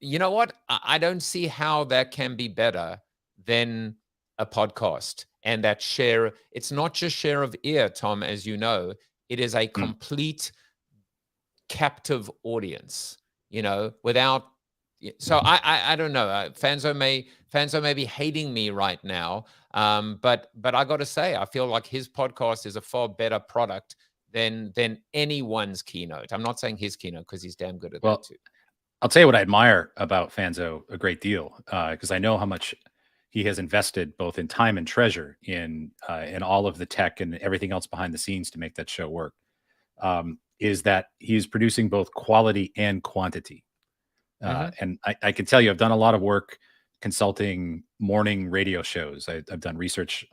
You know what? I don't see how that can be better than a podcast. And that share, it's not just share of ear, Tom, as you know, it is a complete captive audience, without. So I don't know. Fanzo may be hating me right now, but I got to say, I feel like his podcast is a far better product than anyone's keynote. I'm not saying his keynote, because he's damn good at that too. I'll tell you what I admire about Fanzo a great deal, because I know how much he has invested both in time and treasure in all of the tech and everything else behind the scenes to make that show work. Is that he's producing both quality and quantity. And I can tell you, I've done a lot of work consulting morning radio shows. I've done research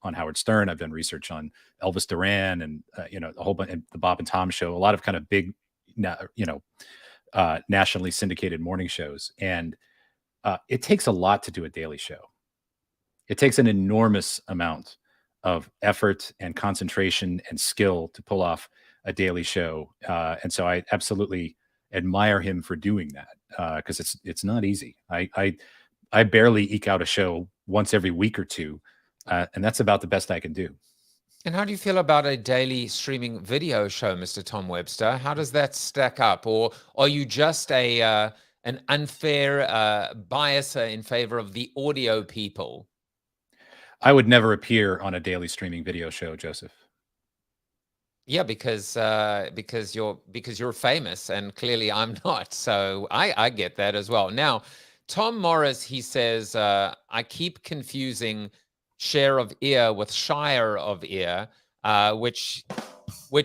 on Howard Stern. I've done research on Elvis Duran and, a whole bunch, the Bob and Tom show, a lot of kind of big, nationally syndicated morning shows. And it takes a lot to do a daily show. It takes an enormous amount of effort and concentration and skill to pull off a daily show. And so I absolutely admire him for doing that, because it's not easy. I barely eke out a show once every week or two, and that's about the best I can do. And how do you feel about a daily streaming video show, Mr. Tom Webster? How does that stack up? Or are you just an unfair biaser in favor of the audio people? I would never appear on a daily streaming video show, Joseph. Yeah, because you're famous, and clearly I'm not. So I get that as well. Now, Tom Morris, he says, I keep confusing share of ear with shire of ear, which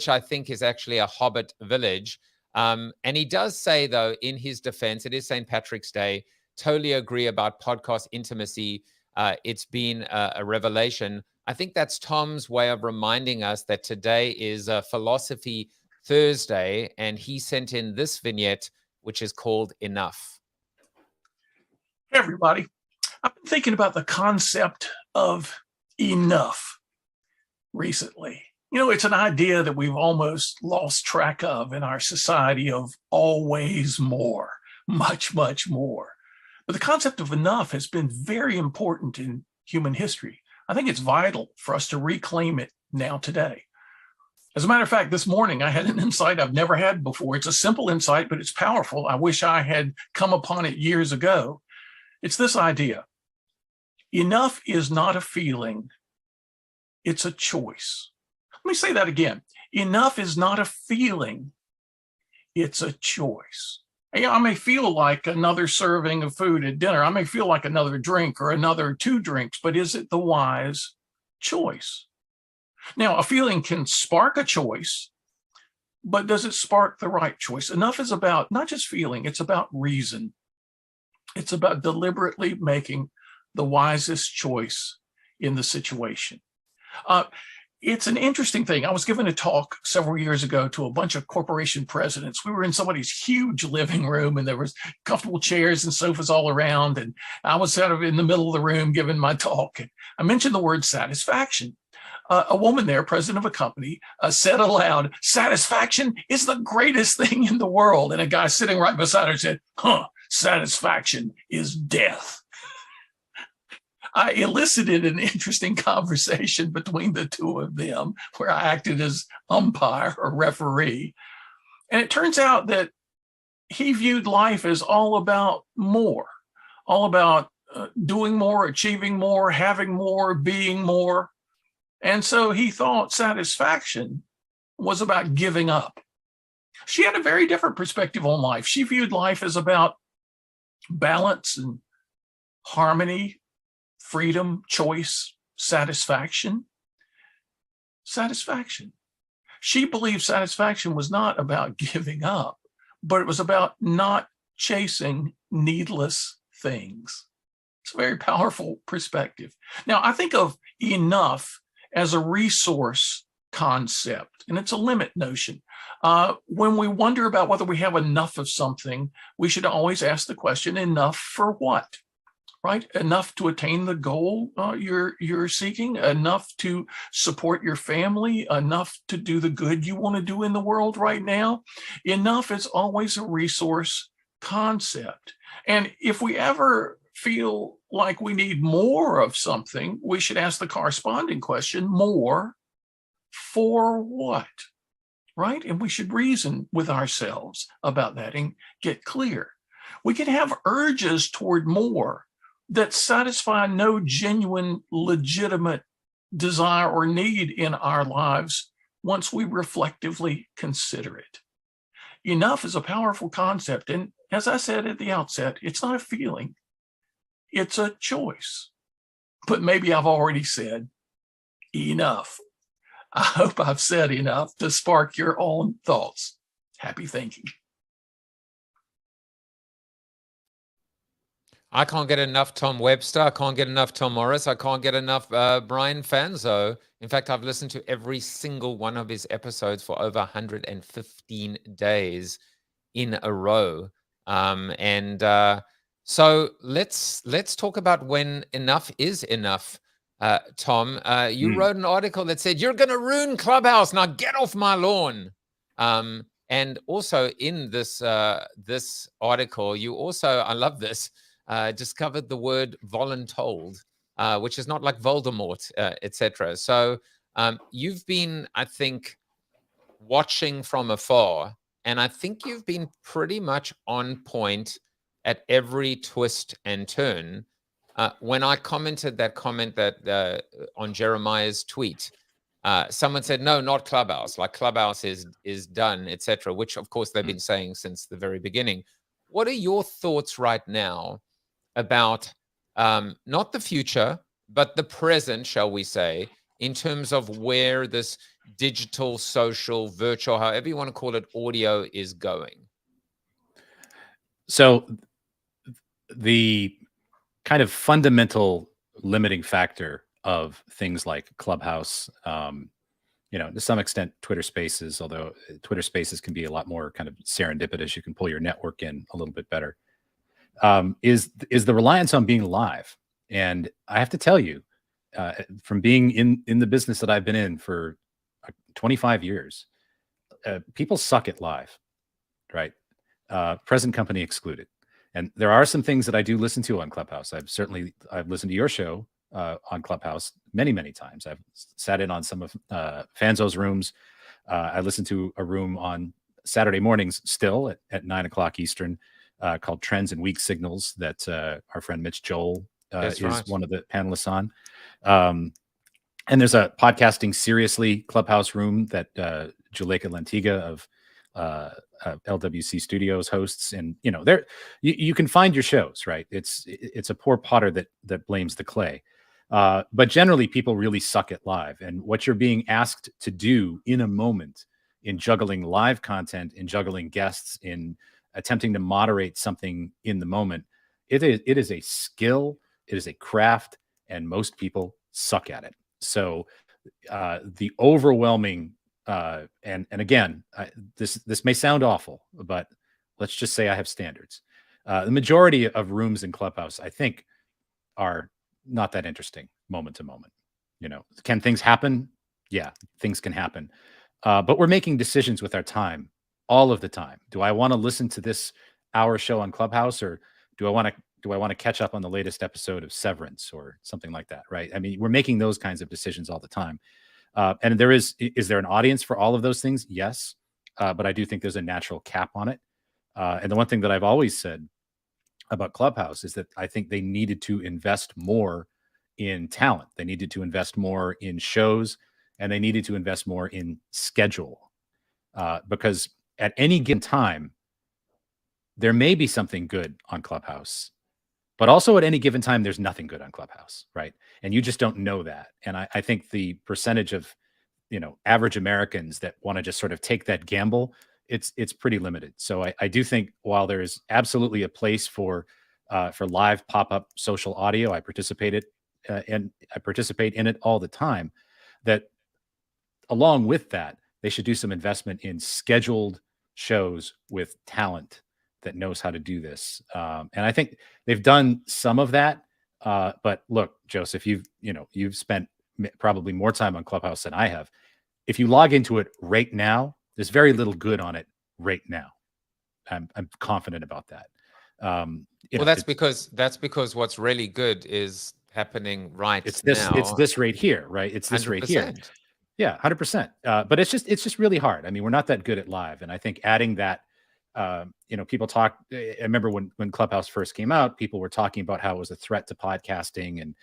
I think is actually a hobbit village. And he does say, though, in his defense, it is St. Patrick's Day. Totally agree about podcast intimacy. It's been a revelation. I think that's Tom's way of reminding us that today is Philosophy Thursday, and he sent in this vignette, which is called Enough. Hey, everybody. I've been thinking about the concept of enough recently. You know, it's an idea that we've almost lost track of in our society, of always more, much, much more. But the concept of enough has been very important in human history. I think it's vital for us to reclaim it now today. As a matter of fact, this morning I had an insight I've never had before. It's a simple insight, but it's powerful. I wish I had come upon it years ago. It's this idea. Enough is not a feeling, it's a choice. Let me say that again. Enough is not a feeling, it's a choice. I may feel like another serving of food at dinner. I may feel like another drink or another 2 drinks, but is it the wise choice? Now, a feeling can spark a choice, but does it spark the right choice? Enough is about not just feeling, it's about reason. It's about deliberately making the wisest choice in the situation. It's an interesting thing. I was given a talk several years ago to a bunch of corporation presidents. We were in somebody's huge living room, and there was comfortable chairs and sofas all around. And I was sort of in the middle of the room giving my talk. And I mentioned the word satisfaction. A woman there, president of a company, said aloud, "Satisfaction is the greatest thing in the world." And a guy sitting right beside her said, "Satisfaction is death." I elicited an interesting conversation between the two of them, where I acted as umpire or referee. And it turns out that he viewed life as all about more, all about doing more, achieving more, having more, being more. And so he thought satisfaction was about giving up. She had a very different perspective on life. She viewed life as about balance and harmony, freedom, choice, satisfaction. Satisfaction. She believed satisfaction was not about giving up, but it was about not chasing needless things. It's a very powerful perspective. Now, I think of enough as a resource concept, and it's a limit notion. When we wonder about whether we have enough of something, we should always ask the question, enough for what? Right? Enough to attain the goal you're seeking, enough to support your family, enough to do the good you want to do in the world right now. Enough is always a resource concept. And if we ever feel like we need more of something, we should ask the corresponding question, more for what? Right? And we should reason with ourselves about that and get clear. We can have urges toward more that satisfy no genuine, legitimate desire or need in our lives once we reflectively consider it. Enough is a powerful concept. And as I said at the outset, it's not a feeling, it's a choice. But maybe I've already said enough. I hope I've said enough to spark your own thoughts. Happy thinking. I can't get enough Tom Webster. I can't get enough Tom Morris. I can't get enough Brian Fanzo. In fact, I've listened to every single one of his episodes for over 115 days in a row. So let's talk about when enough is enough. Tom, you wrote an article that said, "You're going to ruin Clubhouse. Now get off my lawn." And also in this this article, you also, I love this, discovered the word voluntold, which is not like Voldemort, etc. So you've been, I think, watching from afar, and I think you've been pretty much on point at every twist and turn. When I commented that comment that on Jeremiah's tweet, someone said, "No, not Clubhouse. Like Clubhouse is done, etc." Which, of course, they've been saying since the very beginning. What are your thoughts right now about not the future, but the present, shall we say, in terms of where this digital, social, virtual, however you want to call it, audio is going? So the kind of fundamental limiting factor of things like Clubhouse, to some extent Twitter Spaces, although Twitter Spaces can be a lot more kind of serendipitous. You can pull your network in a little bit better. Is the reliance on being live. And I have to tell you, from being in the business that I've been in for 25 years, people suck at live, right? Present company excluded. And there are some things that I do listen to on Clubhouse. I've listened to your show on Clubhouse many, many times. I've sat in on some of Fanzo's rooms. I listen to a room on Saturday mornings still at 9 o'clock Eastern called Trends and Weak Signals that our friend Mitch Joel is one of the panelists on. And there's a Podcasting Seriously Clubhouse room that Juleka Lantiga of LWC Studios hosts, and there you can find your shows, right? It's a poor potter that blames the clay, but generally people really suck at live. And what you're being asked to do in a moment, in juggling live content, in juggling guests, in attempting to moderate something in the moment, it is a skill, it is a craft, and most people suck at it. So the overwhelming and again, this may sound awful, but let's just say I have standards. The majority of rooms in Clubhouse, I think, are not that interesting moment to moment. Can things happen? Yeah, things can happen. But we're making decisions with our time all of the time. Do I want to listen to this hour show on Clubhouse, or do I want to catch up on the latest episode of Severance or something like that? Right? I mean, we're making those kinds of decisions all the time. And is there an audience for all of those things? Yes. But I do think there's a natural cap on it. And the one thing that I've always said about Clubhouse is that I think they needed to invest more in talent. They needed to invest more in shows, and they needed to invest more in schedule. Because at any given time, there may be something good on Clubhouse, but also at any given time, there's nothing good on Clubhouse, right? And you just don't know that. And I think the percentage of, average Americans that want to just sort of take that gamble, it's pretty limited. So I do think while there is absolutely a place for live pop-up social audio, I participate in it all the time, that along with that, they should do some investment in scheduled shows with talent that knows how to do this. And I think they've done some of that. But look, Joseph, you've spent probably more time on Clubhouse than I have. If you log into it right now, there's very little good on it right now. I'm confident about that. That's because what's really good is happening right now. It's this right here, right? It's this 100%. Right here. Yeah, 100%. But it's just really hard. I mean, we're not that good at live. And I think adding that, people talk. I remember when Clubhouse first came out, people were talking about how it was a threat to podcasting and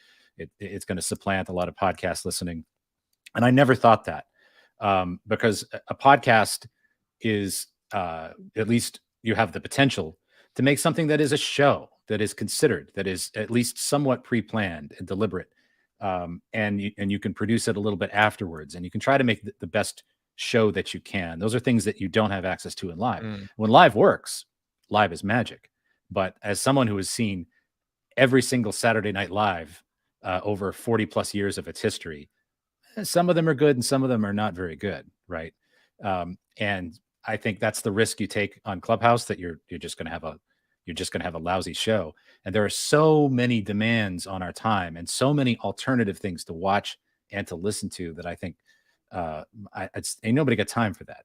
it's going to supplant a lot of podcast listening. And I never thought that, because a podcast is, at least you have the potential to make something that is a show, that is considered, that is at least somewhat pre-planned and deliberate. And you can produce it a little bit afterwards, and you can try to make the best show that you can. Those are things that you don't have access to in live. When live works, live is magic. But as someone who has seen every single Saturday Night Live over 40 plus years of its history, some of them are good and some of them are not very good, right? And I think that's the risk you take on Clubhouse, that you're just going to have a lousy show. And there are so many demands on our time and so many alternative things to watch and to listen to that I think ain't nobody got time for that.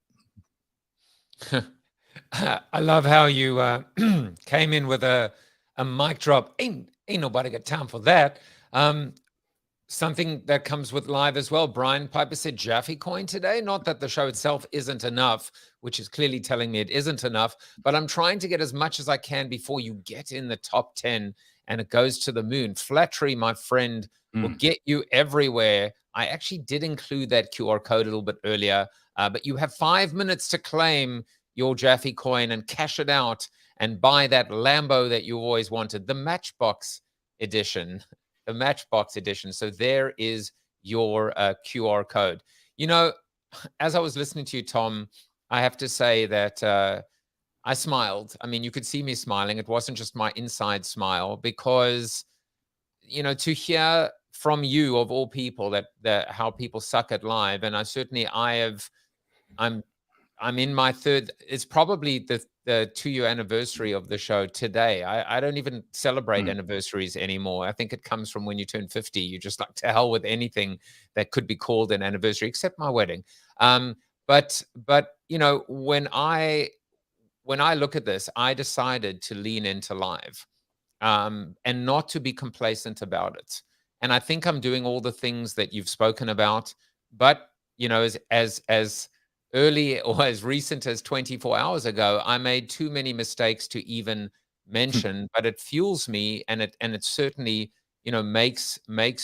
I love how you came in with a mic drop. Ain't nobody got time for that. Something that comes with live as well. Brian Piper said Jaffe coin today. Not that the show itself isn't enough, which is clearly telling me it isn't enough, but I'm trying to get as much as I can before you get in the top 10 and it goes to the moon. Flattery, my friend, will get you everywhere. I actually did include that QR code a little bit earlier, but you have 5 minutes to claim your Jaffe coin and cash it out and buy that Lambo that you always wanted, the Matchbox edition. The Matchbox edition. So there is your QR code. You know, as I was listening to you, Tom, I have to say that I smiled. I mean, you could see me smiling. It wasn't just my inside smile because, you know, to hear from you of all people that how people suck at live, and I'm in my third. It's probably the 2-year anniversary of the show today. I don't even celebrate anniversaries anymore. I think it comes from when you turn 50. You just like to hell with anything that could be called an anniversary, except my wedding. But you know, when I look at this, I decided to lean into live, and not to be complacent about it. And I think I'm doing all the things that you've spoken about. But you know, as early or as recent as 24 hours ago, I made too many mistakes to even mention, but it fuels me and it certainly, you know, makes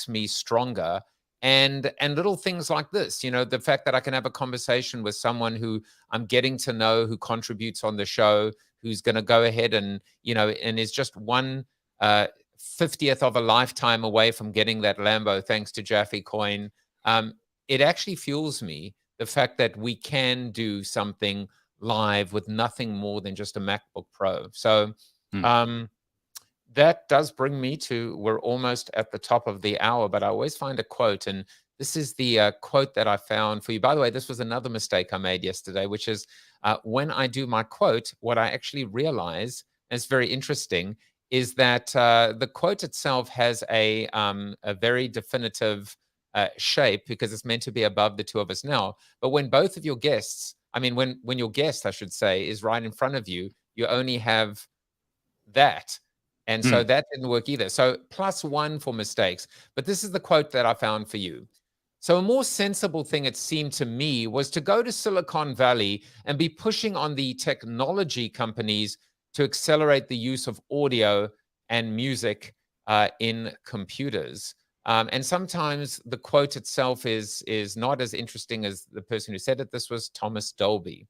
me stronger. And little things like this, you know, the fact that I can have a conversation with someone who I'm getting to know, who contributes on the show, who's going to go ahead and, you know, and is just one 50th of a lifetime away from getting that Lambo, thanks to Jaffe coin. It actually fuels me, the fact that we can do something live with nothing more than just a MacBook Pro. So that does bring me to, we're almost at the top of the hour, but I always find a quote. And this is the quote that I found for you. By the way, this was another mistake I made yesterday, which is when I do my quote, what I actually realize, and it's very interesting, is that the quote itself has a very definitive shape because it's meant to be above the two of us now. But when both of your guests, I mean, when your guest, I should say, is right in front of you, you only have that. And so that didn't work either. So +1 for mistakes. But this is the quote that I found for you. So a more sensible thing, it seemed to me, was to go to Silicon Valley and be pushing on the technology companies to accelerate the use of audio and music in computers. And sometimes the quote itself is not as interesting as the person who said it. This was Thomas Dolby.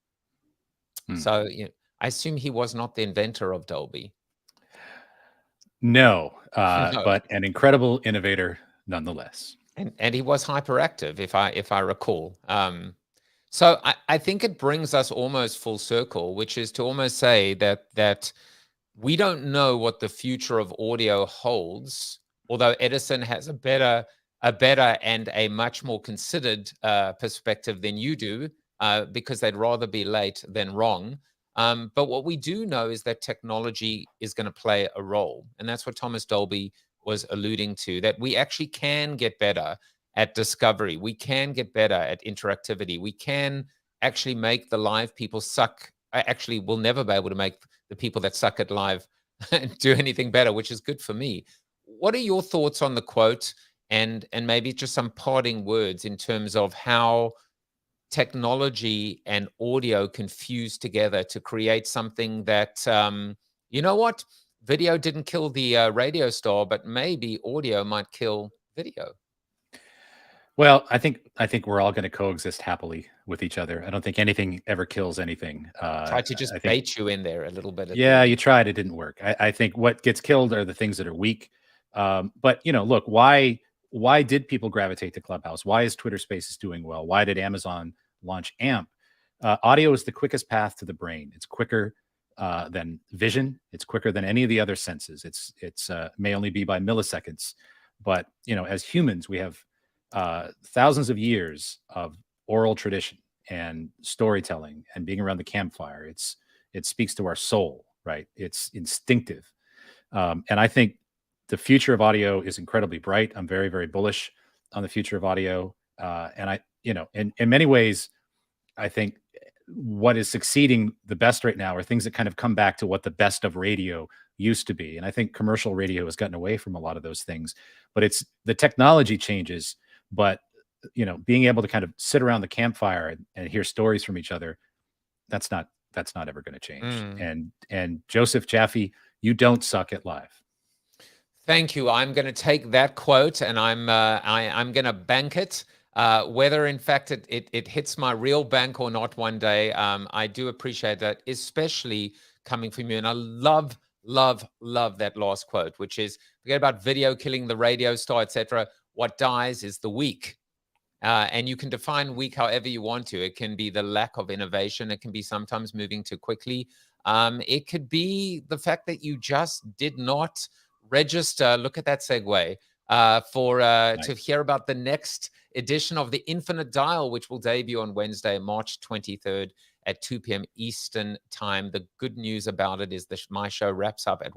So you know, I assume he was not the inventor of Dolby. No, No. but an incredible innovator nonetheless. And he was hyperactive, if I recall. So I think it brings us almost full circle, which is to almost say that we don't know what the future of audio holds, although Edison has a better and a much more considered perspective than you do, because they'd rather be late than wrong. But what we do know is that technology is going to play a role. And that's what Thomas Dolby was alluding to, that we actually can get better at discovery. We can get better at interactivity. We can actually make the live people suck. Actually, we'll never be able to make the people that suck at live do anything better, which is good for me. What are your thoughts on the quote, and maybe just some parting words in terms of how technology and audio can fuse together to create something that, you know what, video didn't kill the radio star, but maybe audio might kill video? Well, I think we're all going to coexist happily with each other. I don't think anything ever kills anything. Try to just bait you in there a little bit. Yeah, you tried. It didn't work. I think what gets killed are the things that are weak. But you know, look, why did people gravitate to Clubhouse? Why is Twitter Spaces doing well? Why did Amazon launch AMP? Audio is the quickest path to the brain. It's quicker than vision. It's quicker than any of the other senses. It's may only be by milliseconds, but you know, as humans, we have thousands of years of oral tradition and storytelling and being around the campfire. It speaks to our soul, right? It's instinctive. And I think the future of audio is incredibly bright. I'm very, very bullish on the future of audio. And I, you know, in many ways, I think what is succeeding the best right now are things that kind of come back to what the best of radio used to be. And I think commercial radio has gotten away from a lot of those things, but it's the technology changes, but being able to kind of sit around the campfire and hear stories from each other, that's not ever going to change. And Joseph Jaffe, you don't suck at live. Thank you. I'm going to take that quote and I'm going to bank it. Whether in fact it hits my real bank or not one day, I do appreciate that, especially coming from you. And I love that last quote, which is, forget about video killing the radio star, etc. What dies is the weak. And you can define weak however you want to. It can be the lack of innovation. It can be sometimes moving too quickly. It could be the fact that you just did not register. Look at that segue. Nice. To hear about the next edition of the Infinite Dial, which will debut on Wednesday, March 23rd at 2 p.m. Eastern time. The good news about it is that my show wraps up at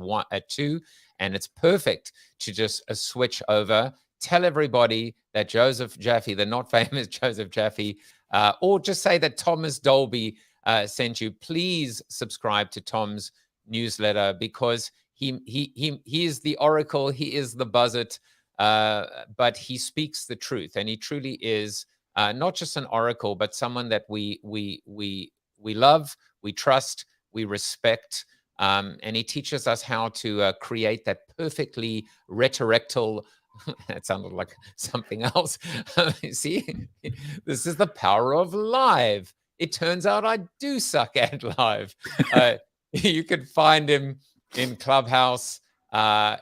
2, and it's perfect to just switch over. Tell everybody that Joseph Jaffe, the not famous Joseph Jaffe, or just say that Thomas Dolby sent you. Please subscribe to Tom's newsletter, because he is the oracle, he is the buzzard, but he speaks the truth, and he truly is not just an oracle, but someone that we love, we trust, we respect, and he teaches us how to create that perfectly rhetorical. That sounded like something else. See, this is the power of live. It turns out I do suck at live. You can find him in Clubhouse, on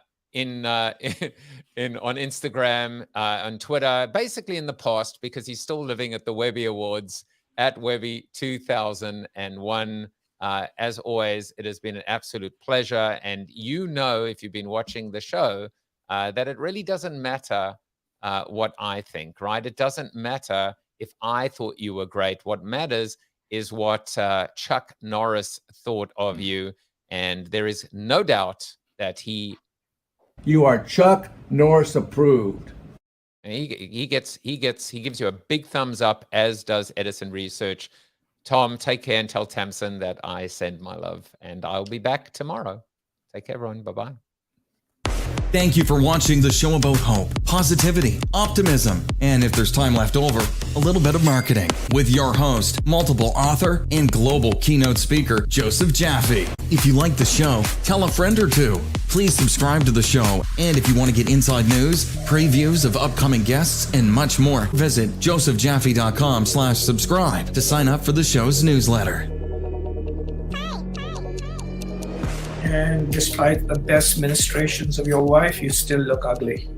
Instagram, on Twitter, basically in the past, because he's still living at the Webby Awards at Webby 2001. As always, it has been an absolute pleasure. And if you've been watching the show, that it really doesn't matter what I think, right? It doesn't matter if I thought you were great. What matters is what Chuck Norris thought of you. And there is no doubt that you are Chuck Norris approved. And he gives you a big thumbs up, as does Edison Research. Tom, take care and tell Tamsin that I send my love, and I'll be back tomorrow. Take care, everyone. Bye-bye. Thank you for watching the show about hope, positivity, optimism, and if there's time left over, a little bit of marketing with your host, multiple author, and global keynote speaker, Joseph Jaffe. If you like the show, tell a friend or two. Please subscribe to the show, and if you want to get inside news, previews of upcoming guests, and much more, visit josephjaffe.com/subscribe to sign up for the show's newsletter. And despite the best ministrations of your wife, you still look ugly.